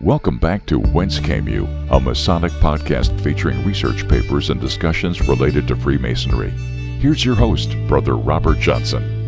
Welcome back to Whence, a Masonic podcast featuring research papers and discussions related to Freemasonry. Here's your host, Brother Robert Johnson.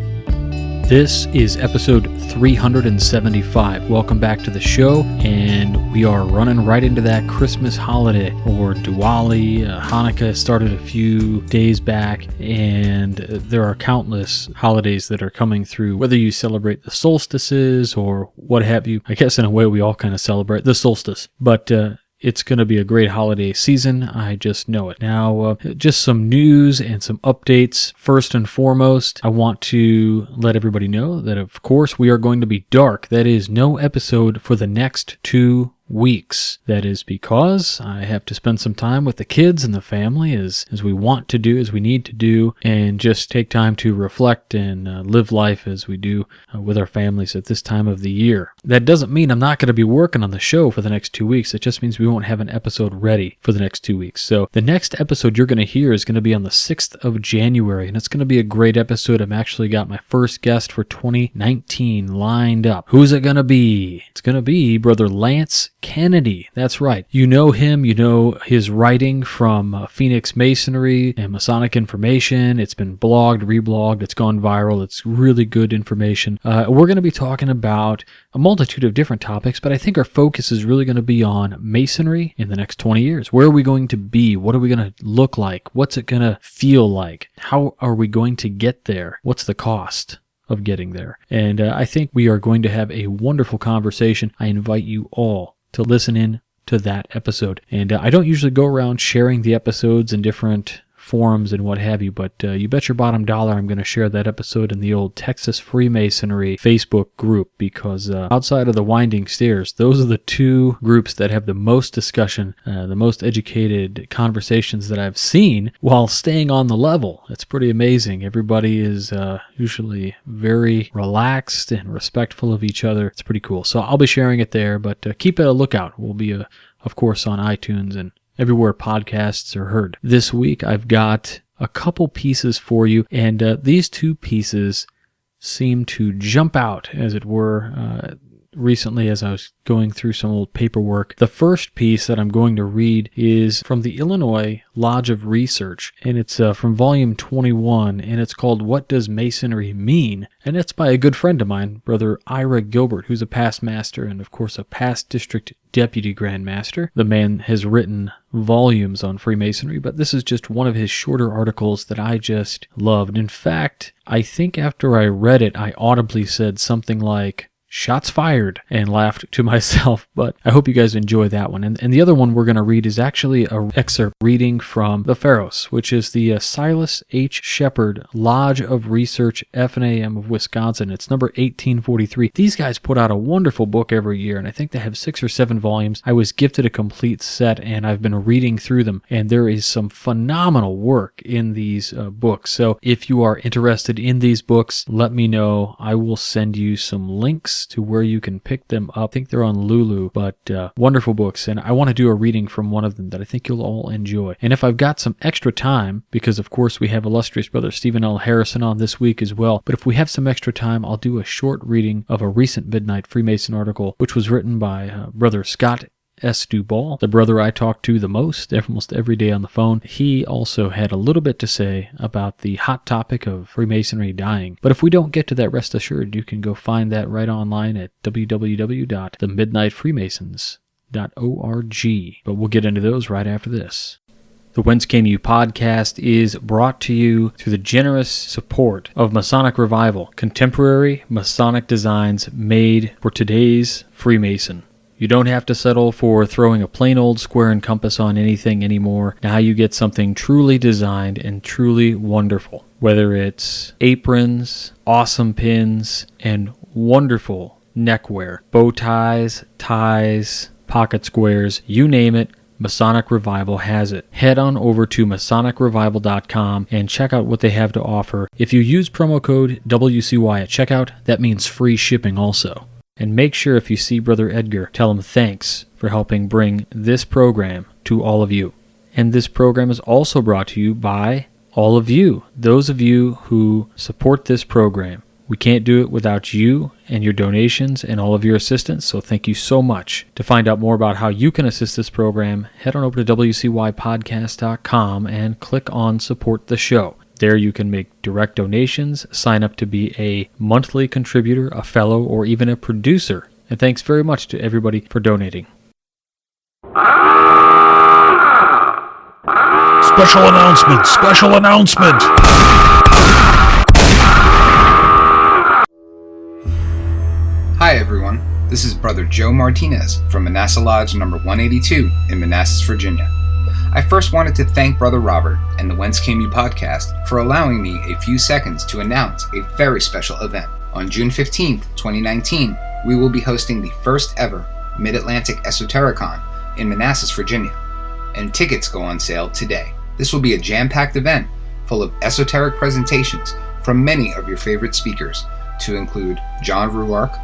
This is episode 375. Welcome back to the show, and we are running right into that Christmas holiday, or Diwali. Hanukkah started a few days back, and there are countless holidays that are coming through, whether you celebrate the solstices or what have you. I guess in a way we all kind of celebrate the solstice, but it's going to be a great holiday season. I just know it. Now, just some news and some updates. First and foremost, I want to let everybody know that, of course, we are going to be dark. That is, no episode for the next 2 weeks. That is because I have to spend some time with the kids and the family as we want to do, as we need to do, and just take time to reflect and live life as we do with our families at this time of the year. That doesn't mean I'm not going to be working on the show for the next 2 weeks. It just means we won't have an episode ready for the next 2 weeks. So the next episode you're going to hear is going to be on the 6th of January, and it's going to be a great episode. I've actually got my first guest for 2019 lined up. Who's it going to be? It's going to be Brother Lance Kennedy. That's right. You know him. You know his writing from Phoenix Masonry and Masonic Information. It's been blogged, reblogged. It's gone viral. It's really good information. We're going to be talking about a multitude of different topics, but I think our focus is really going to be on Masonry in the next 20 years. Where are we going to be? What are we going to look like? What's it going to feel like? How are we going to get there? What's the cost of getting there? And I think we are going to have a wonderful conversation. I invite you all to listen in to that episode. And I don't usually go around sharing the episodes in different forums and what have you, but you bet your bottom dollar I'm going to share that episode in the old Texas Freemasonry Facebook group, because outside of the Winding Stairs, those are the two groups that have the most discussion, the most educated conversations that I've seen while staying on the level. It's pretty amazing. Everybody is usually very relaxed and respectful of each other. It's pretty cool. So I'll be sharing it there, but keep a lookout. We'll be, of course, on iTunes and everywhere podcasts are heard. This week, I've got a couple pieces for you, and these two pieces seem to jump out, as it were, recently as I was going through some old paperwork. The first piece that I'm going to read is from the Illinois Lodge of Research, and it's from volume 21, and it's called What Does Masonry Mean? And it's by a good friend of mine, Brother Ira Gilbert, who's a past master and, of course, a past district deputy grand master. The man has written volumes on Freemasonry, but this is just one of his shorter articles that I just loved. In fact, I think after I read it, I audibly said something like, "Shots fired," and laughed to myself, but I hope you guys enjoy that one. And the other one we're going to read is actually an excerpt reading from the Pharos, which is the Silas H. Shepard Lodge of Research, F&AM of Wisconsin. It's number 1843. These guys put out a wonderful book every year, and I think they have 6 or 7 volumes. I was gifted a complete set, and I've been reading through them, and there is some phenomenal work in these books. So if you are interested in these books, let me know. I will send you some links to where you can pick them up. I think they're on Lulu, but wonderful books, and I want to do a reading from one of them that I think you'll all enjoy. And if I've got some extra time, because of course we have illustrious Brother Stephen L. Harrison on this week as well, but if we have some extra time, I'll do a short reading of a recent Midnight Freemason article, which was written by Brother Scott S. Duball, the brother I talk to the most, almost every day on the phone. He also had a little bit to say about the hot topic of Freemasonry dying. But if we don't get to that, rest assured, you can go find that right online at www.themidnightfreemasons.org. But we'll get into those right after this. The Whence podcast is brought to you through the generous support of Masonic Revival, contemporary Masonic designs made for today's Freemason. You don't have to settle for throwing a plain old square and compass on anything anymore. Now you get something truly designed and truly wonderful. Whether it's aprons, awesome pins, and wonderful neckwear, bow ties, ties, pocket squares, you name it, Masonic Revival has it. Head on over to MasonicRevival.com and check out what they have to offer. If you use promo code WCY at checkout, that means free shipping also. And make sure if you see Brother Edgar, tell him thanks for helping bring this program to all of you. And this program is also brought to you by all of you, those of you who support this program. We can't do it without you and your donations and all of your assistance, so thank you so much. To find out more about how you can assist this program, head on over to wcypodcast.com and click on Support the Show. There you can make direct donations, sign up to be a monthly contributor, a fellow, or even a producer. And thanks very much to everybody for donating. Special announcement! Special announcement! Hi everyone, this is Brother Joe Martinez from Manasseh Lodge number 182 in Manassas, Virginia. I first wanted to thank Brother Robert and the Whence podcast for allowing me a few seconds to announce a very special event. On June 15th, 2019, we will be hosting the first ever Mid-Atlantic Esotericon in Manassas, Virginia, and tickets go on sale today. This will be a jam-packed event full of esoteric presentations from many of your favorite speakers, to include John Ruark,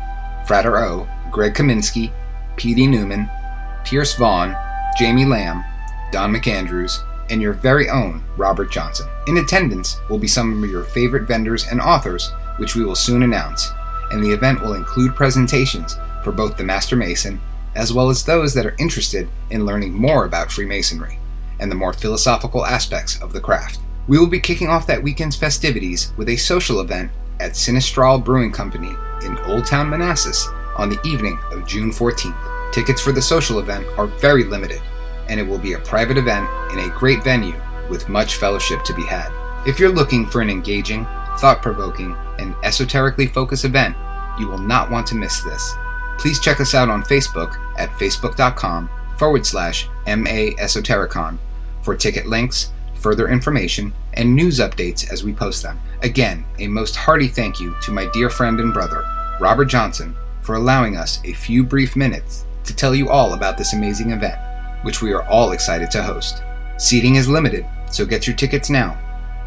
Frater O, Greg Kaminsky, P.D. Newman, Pierce Vaughn, Jamie Lamb, Don McAndrews, and your very own Robert Johnson. In attendance will be some of your favorite vendors and authors, which we will soon announce, and the event will include presentations for both the Master Mason, as well as those that are interested in learning more about Freemasonry and the more philosophical aspects of the craft. We will be kicking off that weekend's festivities with a social event at Sinistral Brewing Company in Old Town Manassas on the evening of June 14th. Tickets for the social event are very limited, and it will be a private event in a great venue with much fellowship to be had. If you're looking for an engaging, thought-provoking, and esoterically focused event, you will not want to miss this. Please check us out on Facebook at facebook.com/MA Esotericon for ticket links, further information, and news updates as we post them. Again, a most hearty thank you to my dear friend and brother, Robert Johnson, for allowing us a few brief minutes to tell you all about this amazing event, which we are all excited to host. Seating is limited, so get your tickets now.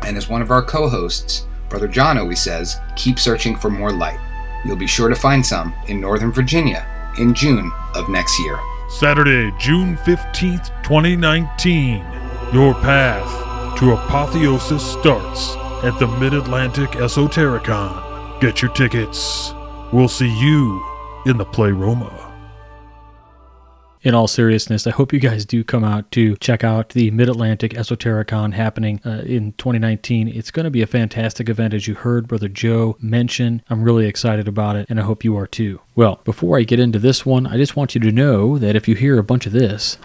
And as one of our co-hosts, Brother John always says, keep searching for more light. You'll be sure to find some in Northern Virginia in June of next year. Saturday, June 15th, 2019. Your path to apotheosis starts at the Mid-Atlantic Esotericon. Get your tickets. We'll see you in the Playroma. In all seriousness, I hope you guys do come out to check out the Mid-Atlantic Esotericon happening in 2019. It's going to be a fantastic event, as you heard Brother Joe mention. I'm really excited about it, and I hope you are too. Well, before I get into this one, I just want you to know that if you hear a bunch of this,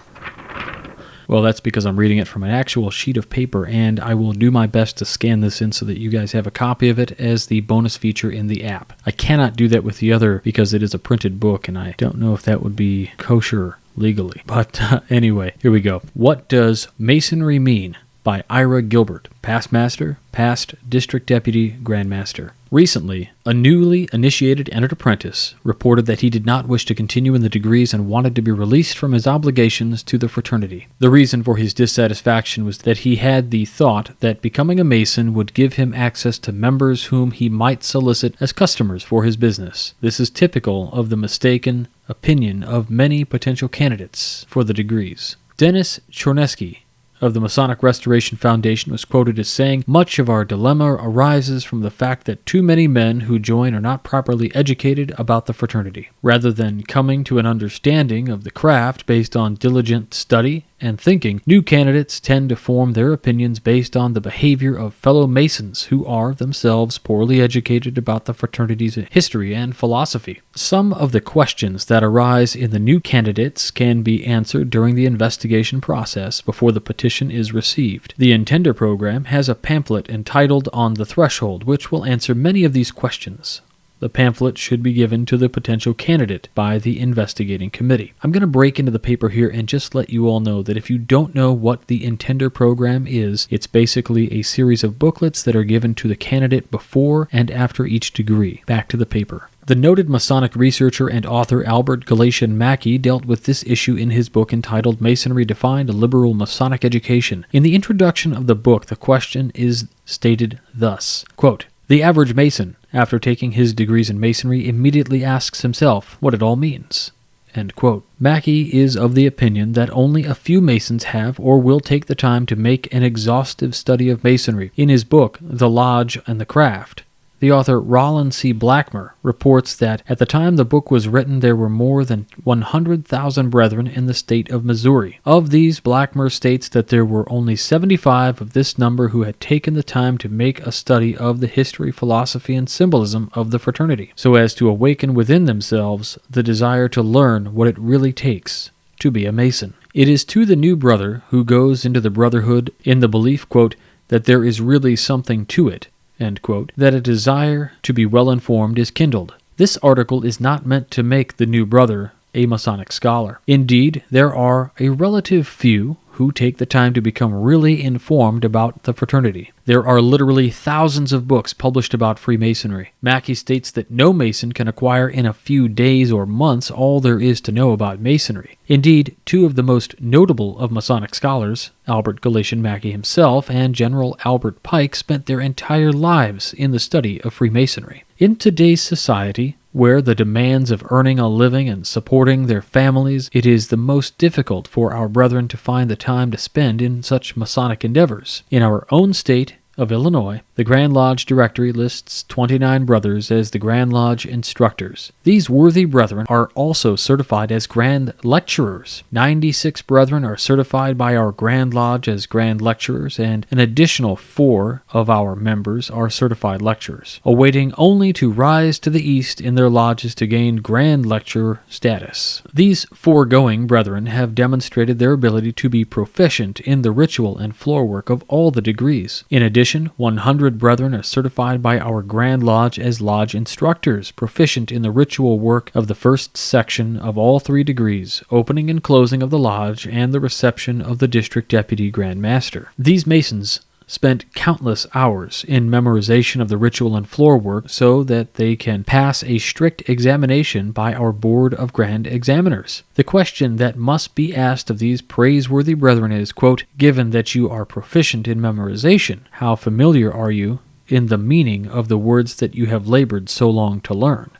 well, that's because I'm reading it from an actual sheet of paper, and I will do my best to scan this in so that you guys have a copy of it as the bonus feature in the app. I cannot do that with the other because it is a printed book, and I don't know if that would be kosher legally. But anyway, here we go. What does Masonry mean? By Ira Gilbert, past master, past district deputy, Grand Master. Recently, a newly initiated entered apprentice reported that he did not wish to continue in the degrees and wanted to be released from his obligations to the fraternity. The reason for his dissatisfaction was that he had the thought that becoming a Mason would give him access to members whom he might solicit as customers for his business. This is typical of the mistaken opinion of many potential candidates for the degrees. Dennis Chorneski of the Masonic Restoration Foundation was quoted as saying, "Much of our dilemma arises from the fact that too many men who join are not properly educated about the fraternity. Rather than coming to an understanding of the craft based on diligent study and thinking, new candidates tend to form their opinions based on the behavior of fellow Masons who are themselves poorly educated about the fraternity's history and philosophy. Some of the questions that arise in the new candidates can be answered during the investigation process before the petition is received. The Intender program has a pamphlet entitled On the Threshold, which will answer many of these questions. The pamphlet should be given to the potential candidate by the investigating committee." I'm going to break into the paper here and just let you all know that if you don't know what the Intender program is, it's basically a series of booklets that are given to the candidate before and after each degree. Back to the paper. The noted Masonic researcher and author Albert Galatian Mackey dealt with this issue in his book entitled Masonry Defined, a Liberal Masonic Education. In the introduction of the book, the question is stated thus, quote, "The average Mason, after taking his degrees in Masonry, immediately asks himself what it all means." End quote. Mackey is of the opinion that only a few Masons have or will take the time to make an exhaustive study of Masonry. In his book, The Lodge and the Craft, The author Rollin C. Blackmer reports that at the time the book was written, there were more than 100,000 brethren in the state of Missouri. Of these, Blackmer states that there were only 75 of this number who had taken the time to make a study of the history, philosophy, and symbolism of the fraternity, so as to awaken within themselves the desire to learn what it really takes to be a Mason. It is to the new brother who goes into the brotherhood in the belief, quote, that there is really something to it, end quote, that a desire to be well informed is kindled. This article is not meant to make the new brother a Masonic scholar. Indeed, there are a relative few who take the time to become really informed about the fraternity. There are literally thousands of books published about Freemasonry. Mackey states that no Mason can acquire in a few days or months all there is to know about Masonry. Indeed, two of the most notable of Masonic scholars, Albert Galatian Mackey himself and General Albert Pike, spent their entire lives in the study of Freemasonry. In today's society, where the demands of earning a living and supporting their families, it is the most difficult for our brethren to find the time to spend in such Masonic endeavors. In our own state of Illinois, the Grand Lodge Directory lists 29 brothers as the Grand Lodge instructors. These worthy brethren are also certified as Grand Lecturers. 96 brethren are certified by our Grand Lodge as Grand Lecturers, and an additional 4 of our members are certified lecturers, awaiting only to rise to the east in their lodges to gain Grand Lecturer status. These foregoing brethren have demonstrated their ability to be proficient in the ritual and floor work of all the degrees. In addition, 100 brethren are certified by our Grand Lodge as Lodge instructors, proficient in the ritual work of the first section of all 3 degrees, opening and closing of the lodge, and the reception of the District Deputy Grand Master. These Masons spent countless hours in memorization of the ritual and floor work so that they can pass a strict examination by our Board of Grand Examiners. The question that must be asked of these praiseworthy brethren is, quote, given that you are proficient in memorization, how familiar are you in the meaning of the words that you have labored so long to learn?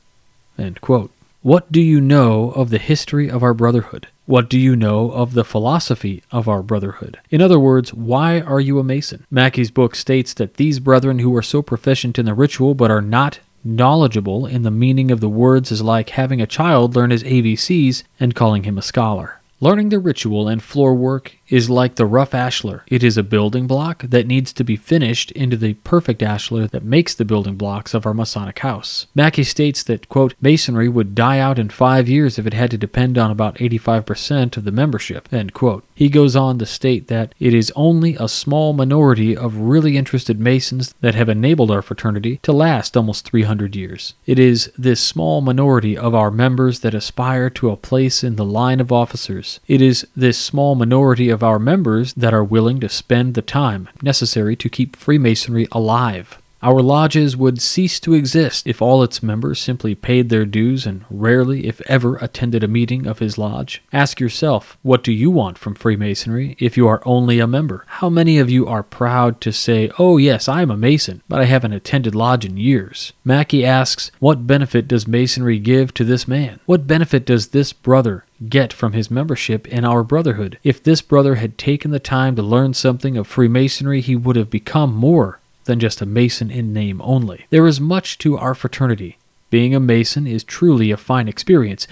End quote. What do you know of the history of our brotherhood? What do you know of the philosophy of our brotherhood? In other words, why are you a Mason? Mackey's book states that these brethren who are so proficient in the ritual but are not knowledgeable in the meaning of the words is like having a child learn his ABCs and calling him a scholar. Learning the ritual and floor work is like the rough ashlar. It is a building block that needs to be finished into the perfect ashlar that makes the building blocks of our Masonic house. Mackey states that, quote, Masonry would die out in 5 years if it had to depend on about 85% of the membership, end quote. He goes on to state that it is only a small minority of really interested Masons that have enabled our fraternity to last almost 300 years. It is this small minority of our members that aspire to a place in the line of officers. It is this small minority of our members that are willing to spend the time necessary to keep Freemasonry alive. Our lodges would cease to exist if all its members simply paid their dues and rarely, if ever, attended a meeting of his lodge. Ask yourself, what do you want from Freemasonry if you are only a member? How many of you are proud to say, oh yes, I am a Mason, but I haven't attended lodge in years? Mackey asks, what benefit does Masonry give to this man? What benefit does this brother get from his membership in our brotherhood? If this brother had taken the time to learn something of Freemasonry, he would have become more than just a Mason in name only. There is much to our fraternity. Being a Mason is truly a fine experience.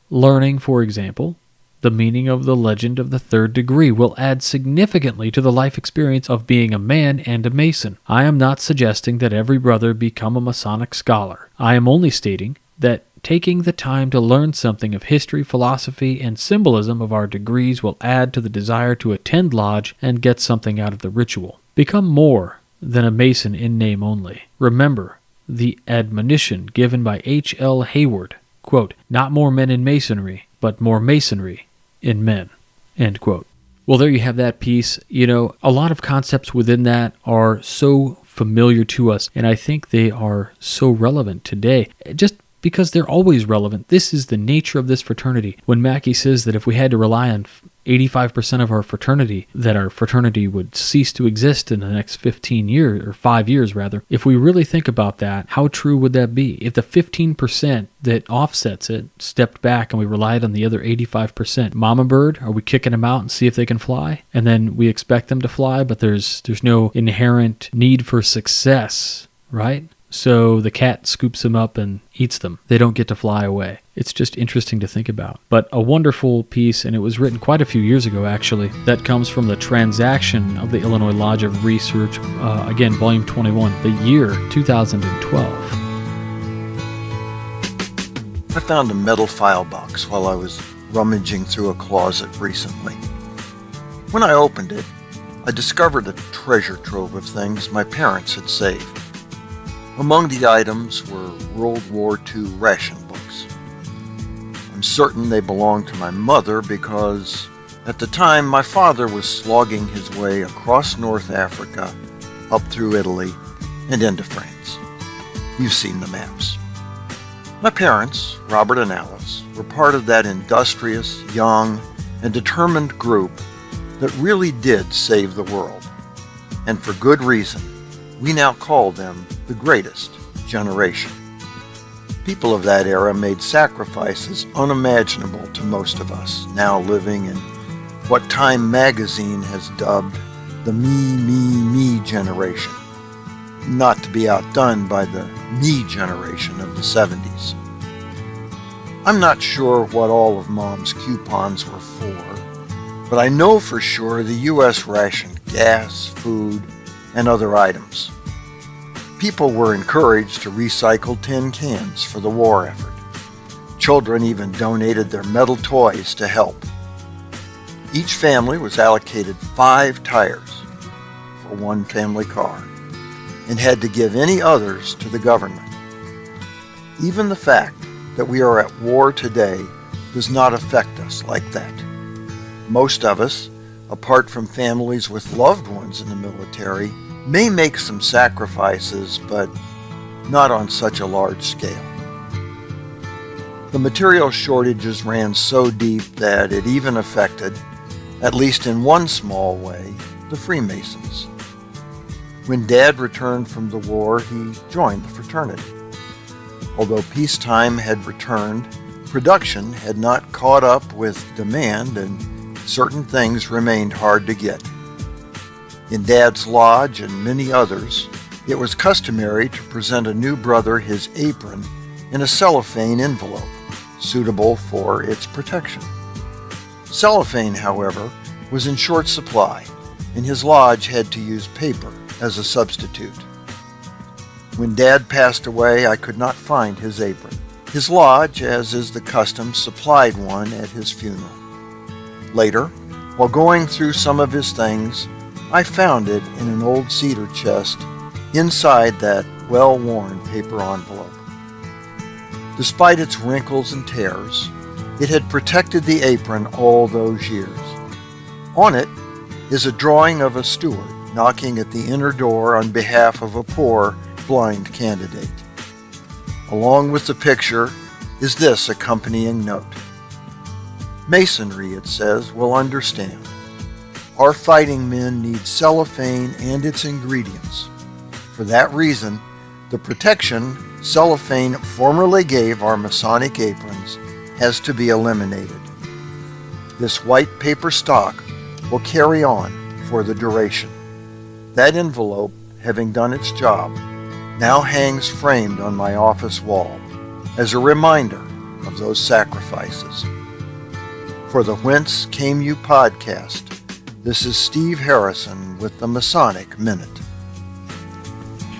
Learning, for example, the meaning of the legend of the 3rd degree will add significantly to the life experience of being a man and a Mason. I am not suggesting that every brother become a Masonic scholar. I am only stating that taking the time to learn something of history, philosophy, and symbolism of our degrees will add to the desire to attend lodge and get something out of the ritual. Become more than a Mason in name only. Remember the admonition given by H.L. Hayward, quote, not more men in Masonry, but more Masonry in men, end quote. Well, there you have that piece. You know, a lot of concepts within that are so familiar to us, and I think they are so relevant today. Just because they're always relevant. This is the nature of this fraternity. When Mackey says that if we had to rely on 85% of our fraternity, that our fraternity would cease to exist in the next 15 years, or 5 years rather, if we really think about that, how true would that be? If the 15% that offsets it stepped back and we relied on the other 85%, mama bird, are we kicking them out and see if they can fly? And then we expect them to fly, but there's no inherent need for success, right? so the cat scoops them up and eats them. They don't get to fly away. It's just interesting to think about. But a wonderful piece, and it was written quite a few years ago, actually, that comes from the transaction of the Illinois Lodge of Research, again, Volume 21, the year 2012. I found a metal file box while I was rummaging through a closet recently. When I opened it, I discovered a treasure trove of things my parents had saved. Among the items were World War II ration books. I'm certain they belonged to my mother because at the time my father was slogging his way across North Africa, up through Italy, and into France. You've seen the maps. My parents, Robert and Alice, were part of that industrious, young, and determined group that really did save the world. And for good reason. We now call them the greatest generation. People of that era made sacrifices unimaginable to most of us, now living in what Time magazine has dubbed the me generation, not to be outdone by the me generation of the 70s. I'm not sure what all of Mom's coupons were for, but I know for sure the U.S. rationed gas, food, and other items. People were encouraged to recycle tin cans for the war effort. Children even donated their metal toys to help. Each family was allocated 5 tires for one family car and had to give any others to the government. Even the fact that we are at war today does not affect us like that. Most of us, apart from families with loved ones in the military, may make some sacrifices, but not on such a large scale. The material shortages ran so deep that it even affected, at least in one small way, the Freemasons. When Dad returned from the war, he joined the fraternity. Although peacetime had returned, production had not caught up with demand and certain things remained hard to get. In Dad's lodge and many others, it was customary to present a new brother his apron in a cellophane envelope, suitable for its protection. Cellophane, however, was in short supply, and his lodge had to use paper as a substitute. When Dad passed away, I could not find his apron. His lodge, as is the custom, supplied one at his funeral. Later, while going through some of his things, I found it in an old cedar chest inside that well-worn paper envelope. Despite its wrinkles and tears, it had protected the apron all those years. On it is a drawing of a steward knocking at the inner door on behalf of a poor, blind candidate. Along with the picture is this accompanying note. Masonry, it says, will understand. Our fighting men need cellophane and its ingredients. For that reason, the protection cellophane formerly gave our Masonic aprons has to be eliminated. This white paper stock will carry on for the duration. That envelope, having done its job, now hangs framed on my office wall as a reminder of those sacrifices. For the Whence Came You podcast, this is Steve Harrison with the Masonic Minute.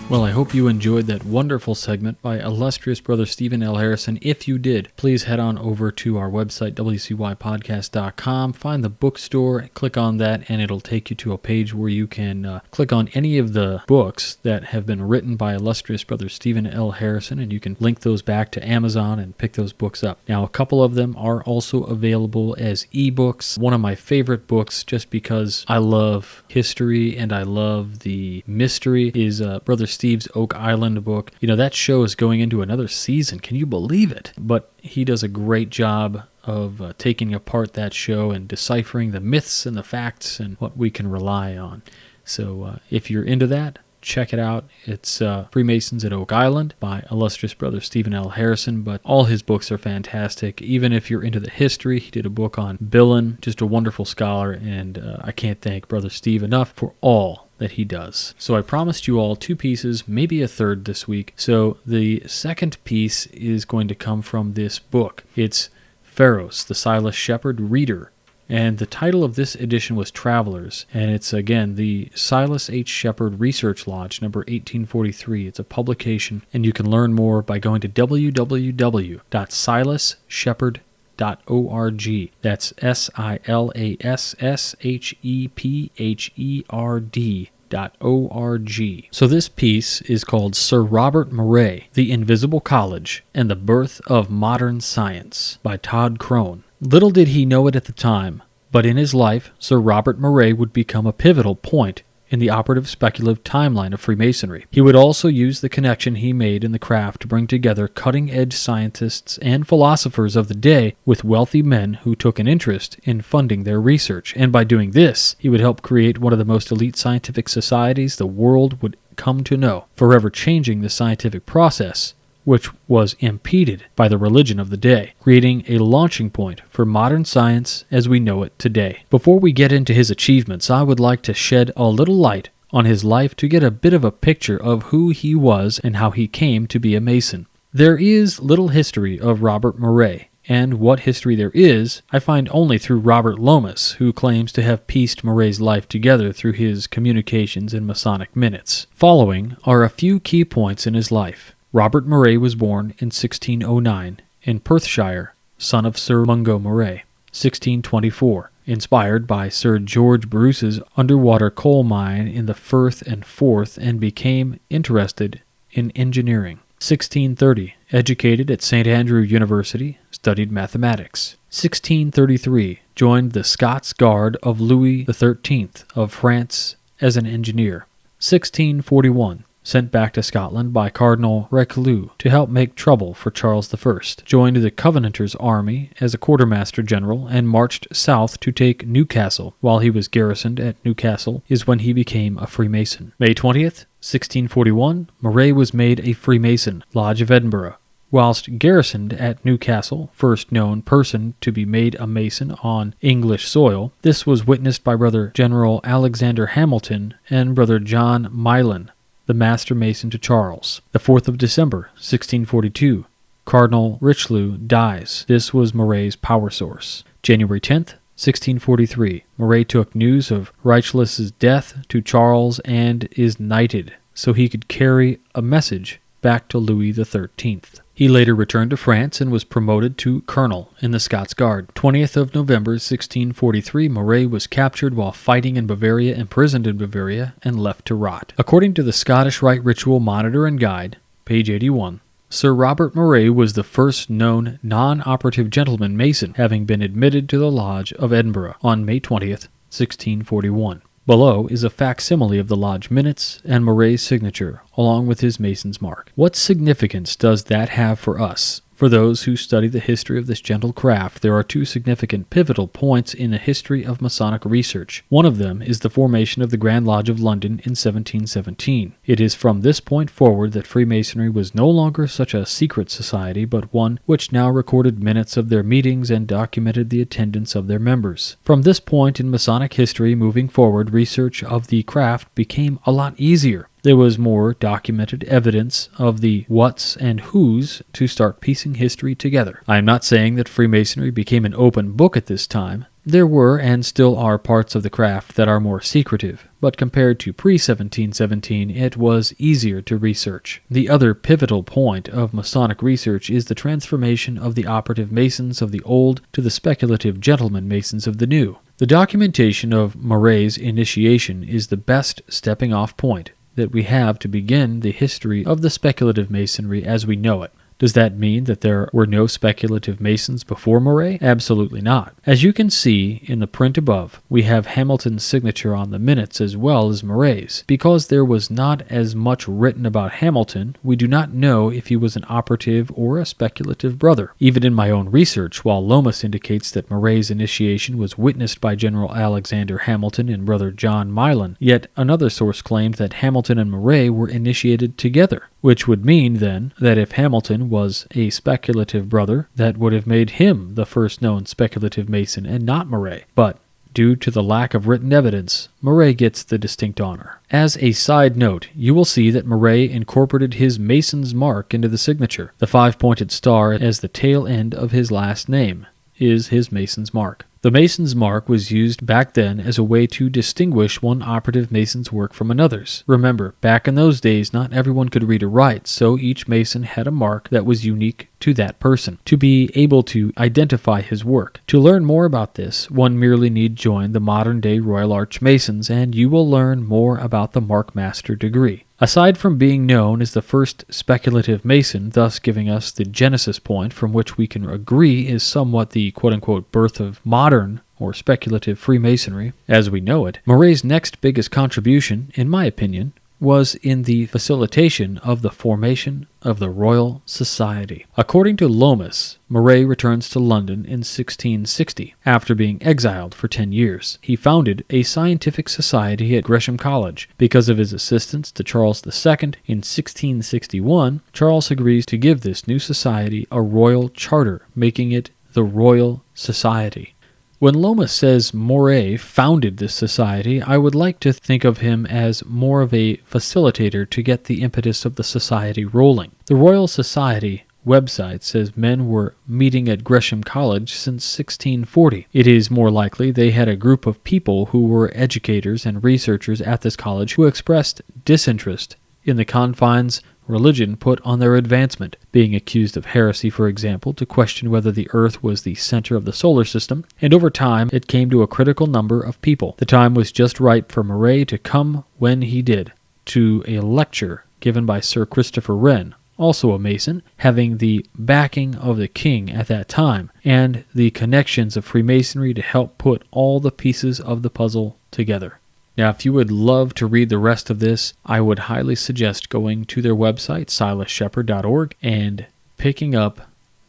Well, I hope you enjoyed that wonderful segment by illustrious brother Stephen L. Harrison. If you did, please head on over to our website, wcypodcast.com, find the bookstore, click on that, and it'll take you to a page where you can click on any of the books that have been written by illustrious brother Stephen L. Harrison, and you can link those back to Amazon and pick those books up. Now, a couple of them are also available as ebooks. One of my favorite books, just because I love history and I love the mystery, is Brother Steve's Oak Island book. You know, that show is going into another season. Can you believe it? But he does a great job of taking apart that show and deciphering the myths and the facts and what we can rely on. So if you're into that, check it out. It's Freemasons at Oak Island by illustrious brother Stephen L. Harrison, but all his books are fantastic. Even if you're into the history, he did a book on Billin, just a wonderful scholar, and I can't thank brother Steve enough for all that he does. So I promised you all 2 pieces, maybe a third this week. So the second piece is going to come from this book. It's Pharos, the Silas Shepherd Reader. And the title of this edition was Travelers, and it's, again, the Silas H. Shepherd Research Lodge, number 1843. It's a publication, and you can learn more by going to www.silasshepard.org. That's SILASSHEPHERD.org. So this piece is called Sir Robert Murray, The Invisible College and the Birth of Modern Science by Todd Crone. Little did he know it at the time, but in his life, Sir Robert Murray would become a pivotal point in the operative speculative timeline of Freemasonry. He would also use the connection he made in the craft to bring together cutting-edge scientists and philosophers of the day with wealthy men who took an interest in funding their research, and by doing this, he would help create one of the most elite scientific societies the world would come to know, forever changing the scientific process, which was impeded by the religion of the day, creating a launching point for modern science as we know it today. Before we get into his achievements, I would like to shed a little light on his life to get a bit of a picture of who he was and how he came to be a Mason. There is little history of Robert Murray, and what history there is, I find only through Robert Lomas, who claims to have pieced Murray's life together through his communications in Masonic minutes. Following are a few key points in his life. Robert Murray was born in 1609 in Perthshire, son of Sir Mungo Murray. 1624, inspired by Sir George Bruce's underwater coal mine in the Firth and Forth, and became interested in engineering. 1630, educated at St. Andrew University, studied mathematics. 1633, joined the Scots Guard of Louis XIII of France as an engineer. 1641, sent back to Scotland by Cardinal Richelieu to help make trouble for Charles I, joined the Covenanters' army as a quartermaster general and marched south to take Newcastle. While he was garrisoned at Newcastle is when he became a Freemason. May 20th, 1641, Murray was made a Freemason, Lodge of Edinburgh. Whilst garrisoned at Newcastle, first known person to be made a Mason on English soil, this was witnessed by Brother General Alexander Hamilton and Brother John Milan, the Master Mason to Charles. The 4th of December, 1642, Cardinal Richelieu dies. This was Murray's power source. January 10th, 1643, Murray took news of Richelieu's death to Charles and is knighted, so he could carry a message back to Louis XIII. He later returned to France and was promoted to colonel in the Scots Guard. 20th of November, 1643, Murray was captured while fighting in Bavaria, imprisoned in Bavaria, and left to rot. According to the Scottish Rite Ritual Monitor and Guide, page 81, Sir Robert Murray was the first known non-operative gentleman Mason, having been admitted to the Lodge of Edinburgh on May 20th, 1641. Below is a facsimile of the Lodge minutes and Murray's signature, along with his Mason's mark. What significance does that have for us? For those who study the history of this gentle craft, there are 2 significant pivotal points in the history of Masonic research. One of them is the formation of the Grand Lodge of London in 1717. It is from this point forward that Freemasonry was no longer such a secret society, but one which now recorded minutes of their meetings and documented the attendance of their members. From this point in Masonic history moving forward, research of the craft became a lot easier. There was more documented evidence of the whats and whos to start piecing history together. I am not saying that Freemasonry became an open book at this time. There were and still are parts of the craft that are more secretive, but compared to pre-1717, it was easier to research. The other pivotal point of Masonic research is the transformation of the operative Masons of the old to the speculative gentleman Masons of the new. The documentation of Murray's initiation is the best stepping-off point that we have to begin the history of the speculative Masonry as we know it. Does that mean that there were no speculative Masons before Moray? Absolutely not. As you can see in the print above, we have Hamilton's signature on the minutes as well as Moray's. Because there was not as much written about Hamilton, we do not know if he was an operative or a speculative brother. Even in my own research, while Lomas indicates that Moray's initiation was witnessed by General Alexander Hamilton and brother John Milan, yet another source claimed that Hamilton and Moray were initiated together, which would mean, then, that if Hamilton was a speculative brother, that would have made him the first known speculative Mason and not Moray. But, due to the lack of written evidence, Moray gets the distinct honor. As a side note, you will see that Moray incorporated his Mason's mark into the signature. The 5-pointed star as the tail end of his last name is his Mason's mark. The Mason's mark was used back then as a way to distinguish one operative Mason's work from another's. Remember, back in those days, not everyone could read or write, so each Mason had a mark that was unique to that person, to be able to identify his work. To learn more about this, one merely need join the modern-day Royal Arch Masons, and you will learn more about the Mark Master degree. Aside from being known as the first speculative Mason, thus giving us the genesis point from which we can agree is somewhat the quote-unquote birth of modern or speculative Freemasonry as we know it, Moray's next biggest contribution, in my opinion, was in the facilitation of the formation of the Royal Society. According to Lomas, Moray returns to London in 1660, after being exiled for 10 years. He founded a scientific society at Gresham College. Because of his assistance to Charles II in 1661, Charles agrees to give this new society a royal charter, making it the Royal Society. When Lomas says Moray founded this society, I would like to think of him as more of a facilitator to get the impetus of the society rolling. The Royal Society website says men were meeting at Gresham College since 1640. It is more likely they had a group of people who were educators and researchers at this college who expressed disinterest in the confines religion put on their advancement, being accused of heresy, for example, to question whether the Earth was the center of the solar system, and over time it came to a critical number of people. The time was just right for Moray to come when he did, to a lecture given by Sir Christopher Wren, also a Mason, having the backing of the king at that time, and the connections of Freemasonry to help put all the pieces of the puzzle together. Now, if you would love to read the rest of this, I would highly suggest going to their website, silasshepard.org, and picking up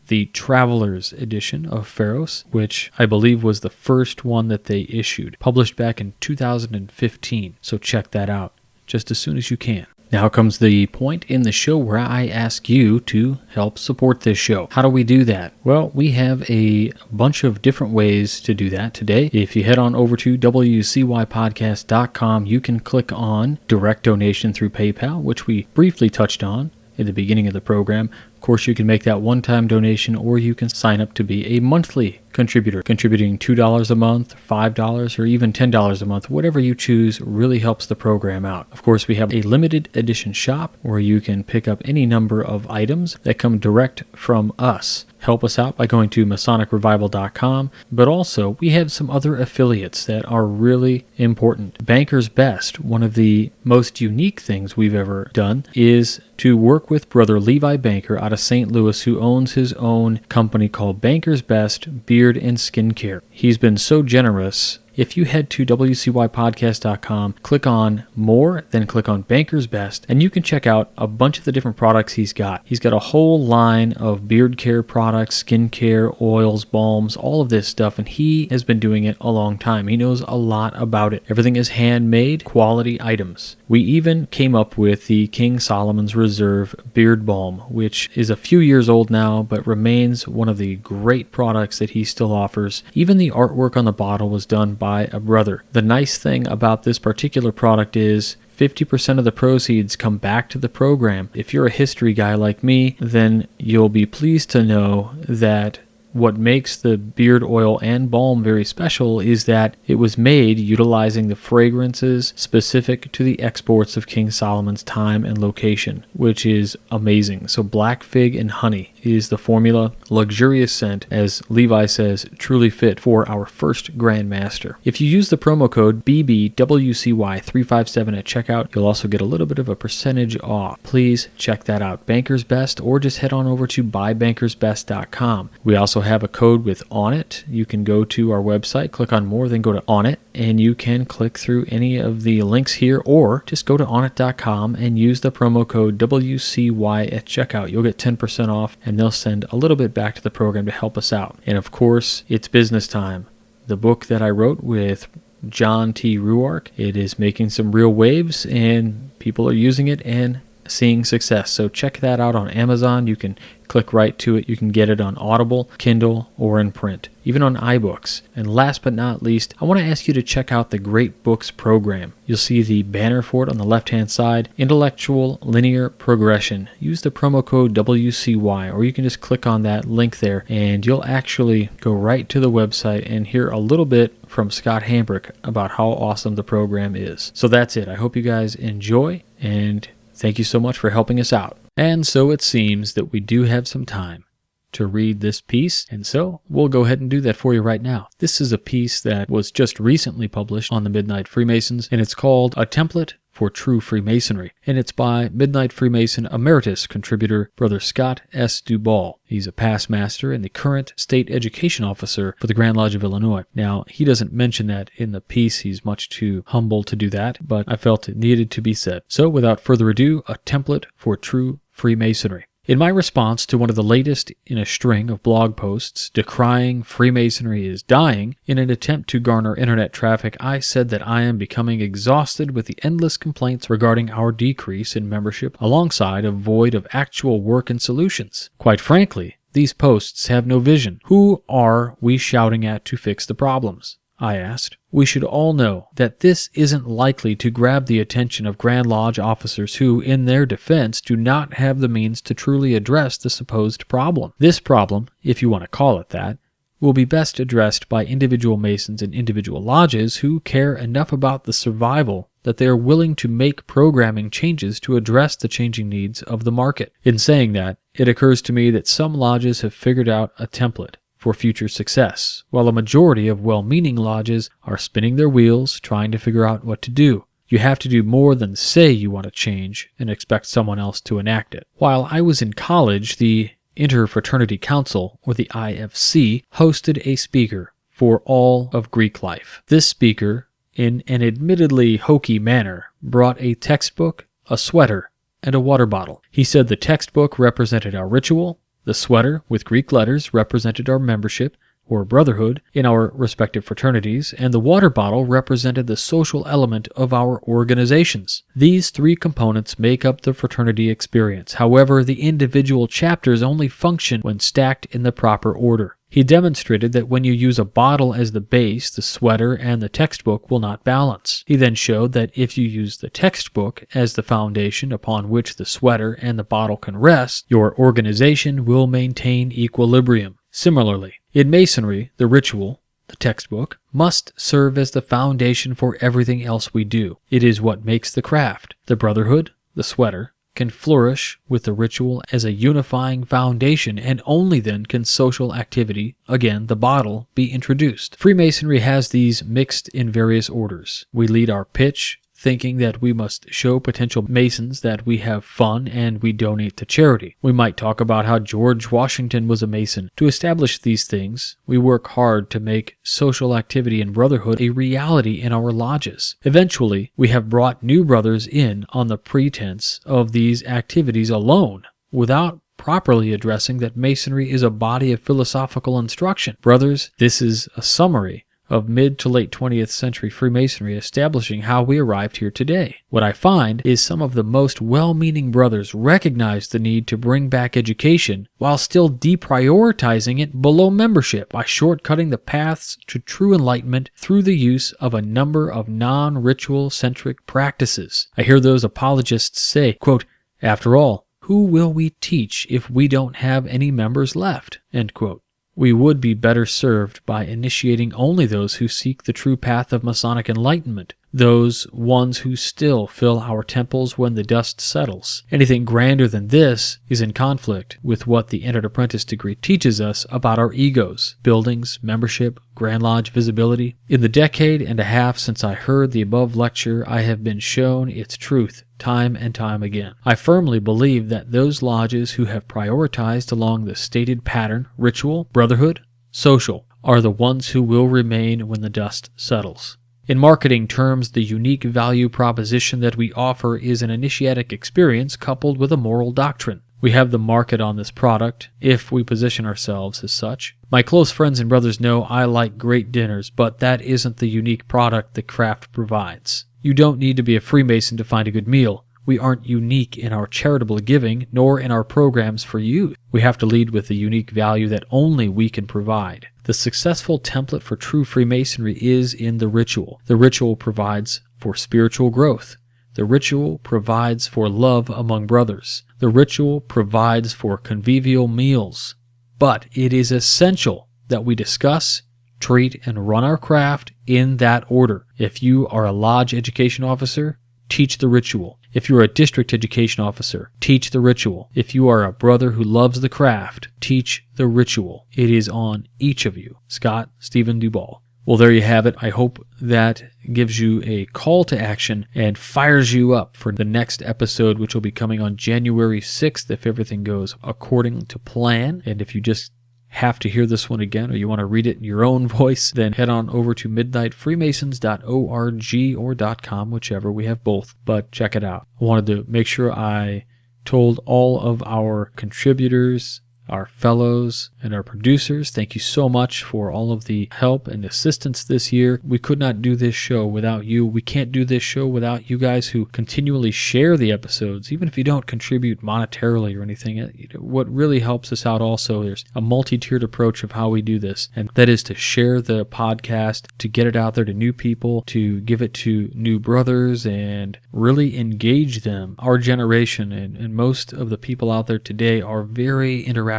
the Traveler's edition of Pharos, which I believe was the first one that they issued, published back in 2015. So check that out just as soon as you can. Now comes the point in the show where I ask you to help support this show. How do we do that? Well, we have a bunch of different ways to do that today. If you head on over to wcypodcast.com, you can click on direct donation through PayPal, which we briefly touched on at the beginning of the program. Of course, you can make that one-time donation, or you can sign up to be a monthly contributor. Contributing $2 a month, $5, or even $10 a month, whatever you choose really helps the program out. Of course, we have a limited edition shop where you can pick up any number of items that come direct from us. Help us out by going to MasonicRevival.com, but also we have some other affiliates that are really important. Banker's Best, one of the most unique things we've ever done, is to work with Brother Levi Banker out of St. Louis, who owns his own company called Banker's Best Beard and Skincare. He's been so generous. If you head to wcypodcast.com, click on More, then click on Banker's Best, and you can check out a bunch of the different products he's got. He's got a whole line of beard care products, skin care, oils, balms, all of this stuff, and he has been doing it a long time. He knows a lot about it. Everything is handmade, quality items. We even came up with the King Solomon's Reserve Beard Balm, which is a few years old now, but remains one of the great products that he still offers. Even the artwork on the bottle was done by a brother. The nice thing about this particular product is 50% of the proceeds come back to the program. If you're a history guy like me, then you'll be pleased to know that what makes the beard oil and balm very special is that it was made utilizing the fragrances specific to the exports of King Solomon's time and location, which is amazing. So black fig and honey is the formula, luxurious scent, as Levi says, truly fit for our first Grand Master. If you use the promo code BBWCY357 at checkout, you'll also get a little bit of a percentage off. Please check that out. Banker's Best, or just head on over to buybankersbest.com. We also have a code with On It. You can go to our website, click on more, then go to On It, and you can click through any of the links here, or just go to onit.com and use the promo code WCY at checkout. You'll get 10% off, and they'll send a little bit back to the program to help us out. And of course, it's business time. The book that I wrote with John T. Ruark, it is making some real waves, and people are using it and seeing success. So check that out on Amazon. You can click right to it. You can get it on Audible, Kindle, or in print, even on iBooks. And last but not least, I want to ask you to check out the Great Books program. You'll see the banner for it on the left-hand side, Intellectual Linear Progression. Use the promo code WCY, or you can just click on that link there, and you'll actually go right to the website and hear a little bit from Scott Hambrick about how awesome the program is. So that's it. I hope you guys enjoy, and thank you so much for helping us out. And so it seems that we do have some time to read this piece, and so we'll go ahead and do that for you right now. This is a piece that was just recently published on the Midnight Freemasons, and it's called A Template for True Freemasonry, and it's by Midnight Freemason Emeritus contributor Brother Scott S. Duball. He's a past master and the current state education officer for the Grand Lodge of Illinois. Now, he doesn't mention that in the piece. He's much too humble to do that, but I felt it needed to be said. So without further ado, A Template for True Freemasonry. In my response to one of the latest in a string of blog posts decrying Freemasonry is dying in an attempt to garner internet traffic, I said that I am becoming exhausted with the endless complaints regarding our decrease in membership alongside a void of actual work and solutions. Quite frankly, these posts have no vision. Who are we shouting at to fix the problems? I asked. We should all know that this isn't likely to grab the attention of Grand Lodge officers who, in their defense, do not have the means to truly address the supposed problem. This problem, if you want to call it that, will be best addressed by individual Masons and individual lodges who care enough about the survival that they are willing to make programming changes to address the changing needs of the market. In saying that, it occurs to me that some lodges have figured out a template for future success, while a majority of well-meaning lodges are spinning their wheels trying to figure out what to do. You have to do more than say you want to change and expect someone else to enact it. While I was in college, the Interfraternity Council, or the IFC, hosted a speaker for all of Greek life. This speaker, in an admittedly hokey manner, brought a textbook, a sweater, and a water bottle. He said the textbook represented our ritual, the sweater, with Greek letters, represented our membership, or brotherhood, in our respective fraternities, and the water bottle represented the social element of our organizations. These three components make up the fraternity experience. However, the individual chapters only function when stacked in the proper order. He demonstrated that when you use a bottle as the base, the sweater and the textbook will not balance. He then showed that if you use the textbook as the foundation upon which the sweater and the bottle can rest, your organization will maintain equilibrium. Similarly, in Masonry, the ritual, the textbook, must serve as the foundation for everything else we do. It is what makes the craft. The brotherhood, the sweater, can flourish with the ritual as a unifying foundation, and only then can social activity, again the bottle, be introduced. Freemasonry has these mixed in various orders. We lead our pitch, thinking that we must show potential Masons that we have fun and we donate to charity. We might talk about how George Washington was a Mason. To establish these things, we work hard to make social activity and brotherhood a reality in our lodges. Eventually, we have brought new brothers in on the pretense of these activities alone, without properly addressing that Masonry is a body of philosophical instruction. Brothers, this is a summary of mid to late 20th century Freemasonry establishing how we arrived here today. What I find is some of the most well-meaning brothers recognize the need to bring back education while still deprioritizing it below membership by shortcutting the paths to true enlightenment through the use of a number of non-ritual centric practices. I hear those apologists say, quote, "After all, who will we teach if we don't have any members left?" End quote. We would be better served by initiating only those who seek the true path of Masonic enlightenment, those ones who still fill our temples when the dust settles. Anything grander than this is in conflict with what the entered apprentice degree teaches us about our egos, buildings, membership, Grand Lodge visibility. In the decade and a half since I heard the above lecture, I have been shown its truth time and time again. I firmly believe that those lodges who have prioritized along the stated pattern, ritual, brotherhood, social, are the ones who will remain when the dust settles. In marketing terms, the unique value proposition that we offer is an initiatic experience coupled with a moral doctrine. We have the market on this product, if we position ourselves as such. My close friends and brothers know I like great dinners, but that isn't the unique product the craft provides. You don't need to be a Freemason to find a good meal. We aren't unique in our charitable giving, nor in our programs for youth. We have to lead with the unique value that only we can provide. The successful template for true Freemasonry is in the ritual. The ritual provides for spiritual growth. The ritual provides for love among brothers. The ritual provides for convivial meals. But it is essential that we discuss, treat, and run our craft in that order. If you are a lodge education officer, teach the ritual. If you're a district education officer, teach the ritual. If you are a brother who loves the craft, teach the ritual. It is on each of you. Scott Stephen Duvall. Well, there you have it. I hope that gives you a call to action and fires you up for the next episode, which will be coming on January 6th if everything goes according to plan. And if you just have to hear this one again or you want to read it in your own voice, then head on over to midnightfreemasons.org or .com, whichever. We have both, but check it out. I wanted to make sure I told all of our contributors, our fellows, and our producers, thank you so much for all of the help and assistance this year. We could not do this show without you. We can't do this show without you guys who continually share the episodes, even if you don't contribute monetarily or anything. What really helps us out also, there's a multi-tiered approach of how we do this, and that is to share the podcast, to get it out there to new people, to give it to new brothers, and really engage them. Our generation and most of the people out there today are very interactive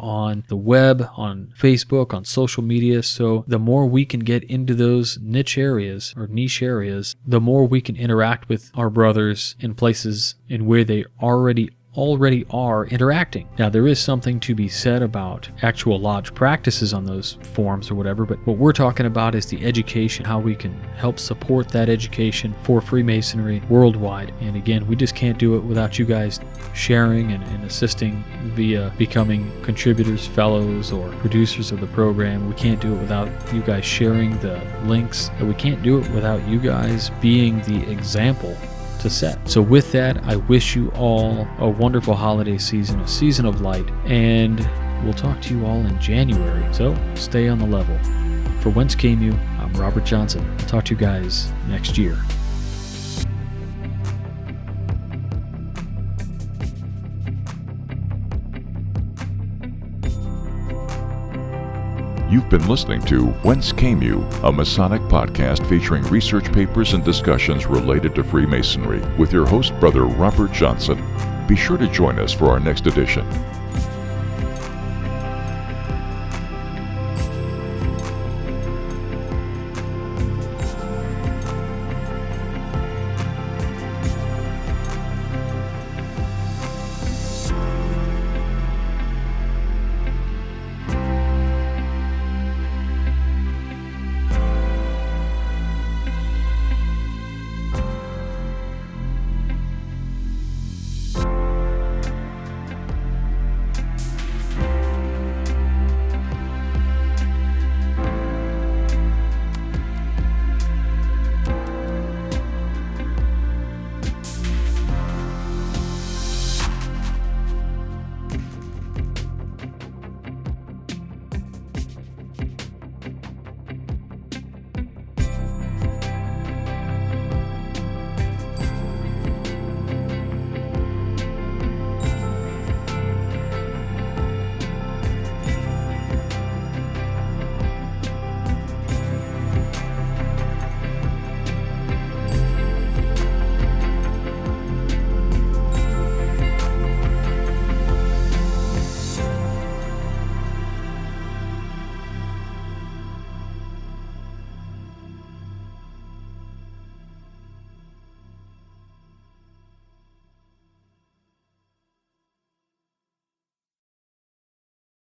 on the web, on Facebook, on social media. So the more we can get into those niche areas, the more we can interact with our brothers in places in where they already are interacting. Now, there is something to be said about actual lodge practices on those forums or whatever, but what we're talking about is the education, how we can help support that education for Freemasonry worldwide. And again, we just can't do it without you guys sharing and assisting via becoming contributors, fellows, or producers of the program. We can't do it without you guys sharing the links, and we can't do it without you guys being the example to set. So with that, I wish you all a wonderful holiday season, a season of light, and we'll talk to you all in January. So stay on the level. For Whence Came You, I'm Robert Johnson. I'll talk to you guys next year. You've been listening to Whence Came You, a Masonic podcast featuring research papers and discussions related to Freemasonry with your host, Brother Robert Johnson. Be sure to join us for our next edition.